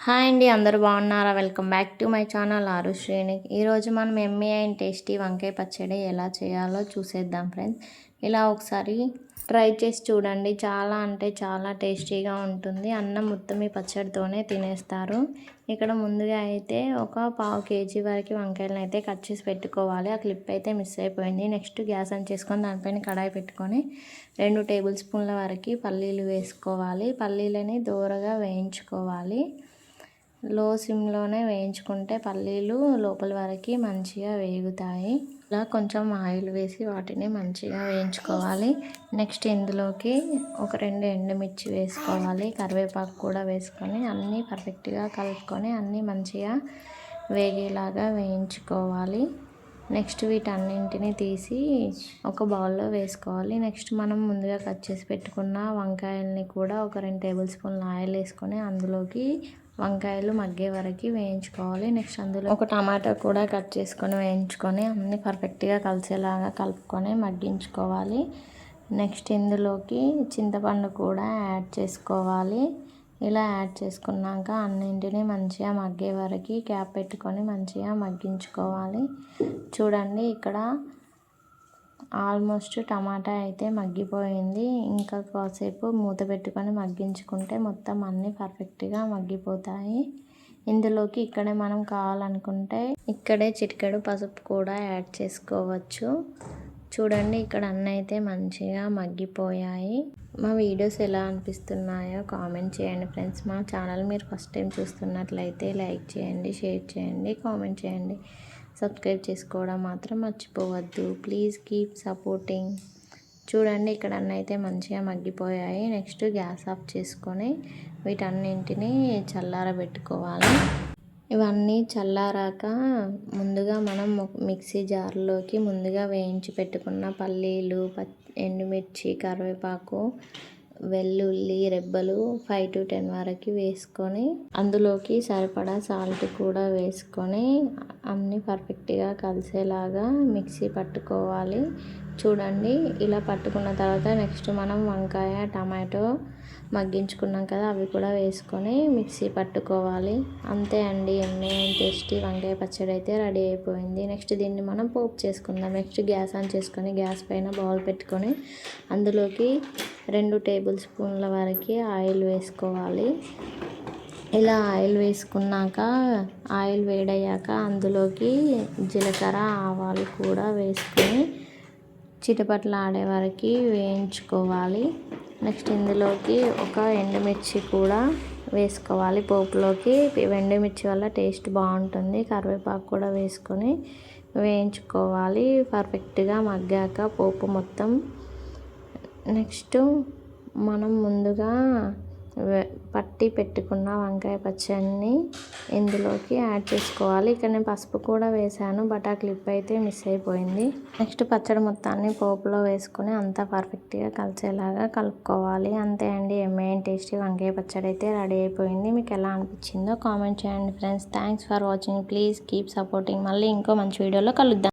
Hi అండి, అందరూ బాగున్నారా? Welcome back to my channel ఆరు శ్రేణి. ఈరోజు మనం ఎమ్మీ అండ్ టేస్టీ వంకాయ పచ్చడి ఎలా చేయాలో చూసేద్దాం ఫ్రెండ్స్. ఇలా ఒకసారి ట్రై చేసి చూడండి. చాలా అంటే చాలా టేస్టీగా ఉంటుంది. అన్నం మొత్తం ఈ పచ్చడితోనే తినేస్తారు. ఇక్కడ ముందుగా అయితే ఒక పావు కేజీ వరకు వంకాయలను అయితే కట్ చేసి పెట్టుకోవాలి. ఆ క్లిప్ అయితే మిస్ అయిపోయింది. నెక్స్ట్ గ్యాస్ ఆన్ చేసుకొని దానిపైన కడాయి పెట్టుకొని 2 టేబుల్ స్పూన్ల వరకు పల్లీలు వేసుకోవాలి. పల్లీలని దూరగా వేయించుకోవాలి. లో సిమ్లోనే వేయించుకుంటే పల్లీలు లోపల వరకు మంచిగా వేగుతాయి. ఇలా కొంచెం ఆయిల్ వేసి వాటిని మంచిగా వేయించుకోవాలి. నెక్స్ట్ ఇందులోకి ఒక 2 ఎండుమిర్చి వేసుకోవాలి. కరివేపాకు కూడా వేసుకొని అన్నీ పర్ఫెక్ట్గా కలుపుకొని అన్నీ మంచిగా వేగేలాగా వేయించుకోవాలి. నెక్స్ట్ వీటన్నింటిని తీసి ఒక బౌల్లో వేసుకోవాలి. నెక్స్ట్ మనం ముందుగా కట్ చేసి పెట్టుకున్న వంకాయల్ని కూడా ఒక 2 టేబుల్ స్పూన్ల ఆయిల్ వేసుకొని అందులోకి వంకాయలు మగ్గే వరకు వేయించుకోవాలి. నెక్స్ట్ అందులో ఒక టమాటా కూడా కట్ చేసుకొని వేయించుకొని అన్నీ పర్ఫెక్ట్గా కలిసేలాగా కలుపుకొని మగ్గించుకోవాలి. నెక్స్ట్ ఇందులోకి చింతపండు కూడా యాడ్ చేసుకోవాలి. ఇలా యాడ్ చేసుకున్నాక అన్నింటినీ మంచిగా మగ్గే వరకు క్యాప్ పెట్టుకొని మంచిగా మగ్గించుకోవాలి. చూడండి, ఇక్కడ ఆల్మోస్ట్ టమాటా అయితే మగ్గిపోయింది. ఇంకా కాసేపు మూత పెట్టుకొని మగ్గించుకుంటే మొత్తం అన్నీ పర్ఫెక్ట్గా మగ్గిపోతాయి. ఇందులోకి ఇక్కడే మనం కావాలనుకుంటే ఇక్కడే చిటికెడు పసుపు కూడా యాడ్ చేసుకోవచ్చు. చూడండి, ఇక్కడ అన్నీ అయితే మంచిగా మగ్గిపోయాయి. మా వీడియోస్ ఎలా అనిపిస్తున్నాయో కామెంట్ చేయండి ఫ్రెండ్స్. మా ఛానల్ మీరు ఫస్ట్ టైం చూస్తున్నట్లయితే లైక్ చేయండి, షేర్ చేయండి, కామెంట్ చేయండి. సబ్స్క్రైబ్ చేసుకోవడం మాత్రం మర్చిపోవద్దు. Please keep supporting. చూడండి, ఇక్కడ అన్నీ అయితే మంచిగా మగ్గిపోయాయి. నెక్స్ట్ గ్యాస్ ఆఫ్ చేసుకొని వీటన్నింటినీ చల్లారబెట్టుకోవాలి. ఇవన్నీ చల్లారాక ముందుగా మనం మిక్సీ జార్లోకి ముందుగా వేయించి పెట్టుకున్న పల్లీలు, ఎండుమిర్చి, కరివేపాకు, వెల్లుల్లి రెబ్బలు 5 to 10 వరకు వేసుకొని అందులోకి సరిపడా సాల్ట్ కూడా వేసుకొని అన్నీ పర్ఫెక్ట్గా కలిసేలాగా మిక్సీ పట్టుకోవాలి. చూడండి, ఇలా పట్టుకున్న తర్వాత నెక్స్ట్ మనం వంకాయ, టమాటో మగ్గించుకున్నాం కదా, అవి కూడా వేసుకొని మిక్సీ పట్టుకోవాలి. అంతే అండి, ఎమ్మీ అండ్ టేస్టీ వంకాయ పచ్చడి అయితే రెడీ అయిపోయింది. నెక్స్ట్ దీన్ని మనం పోపు చేసుకుందాం. నెక్స్ట్ గ్యాస్ ఆన్ చేసుకొని గ్యాస్ పైన బౌల్ పెట్టుకొని అందులోకి 2 టేబుల్ స్పూన్ల వరకు ఆయిల్ వేసుకోవాలి. ఇలా ఆయిల్ వేసుకున్నాక ఆయిల్ వేడయ్యాక అందులోకి జీలకర్ర, ఆవాలు కూడా వేసుకొని చిటపటలాడే వరకు వేయించుకోవాలి. నెక్స్ట్ ఇందులోకి ఒక ఎండుమిర్చి కూడా వేసుకోవాలి. పోపులోకి ఎండుమిర్చి వల్ల టేస్ట్ బాగుంటుంది. కరివేపాకు కూడా వేసుకొని వేయించుకోవాలి పర్ఫెక్ట్గా మగ్గాక పోపు మొత్తం. నెక్స్ట్ మనం ముందుగా పట్టి పెట్టుకున్న వంకాయ పచ్చడిని ఇందులోకి యాడ్ చేసుకోవాలి. ఇక్కడ నేను పసుపు కూడా వేసాను, బట్ ఆ క్లిప్ అయితే మిస్ అయిపోయింది. నెక్స్ట్ పచ్చడి మొత్తాన్ని పోపులో వేసుకొని అంతా పర్ఫెక్ట్గా కలిసేలాగా కలుపుకోవాలి. అంతే అండి, ఎమ్మీ అండ్ టేస్టీ వంకాయ పచ్చడి అయితే రెడీ అయిపోయింది. మీకు ఎలా అనిపించిందో కామెంట్ చేయండి friends. Thanks for watching. Please keep supporting. మళ్ళీ ఇంకో మంచి వీడియోలో కలుద్దాం.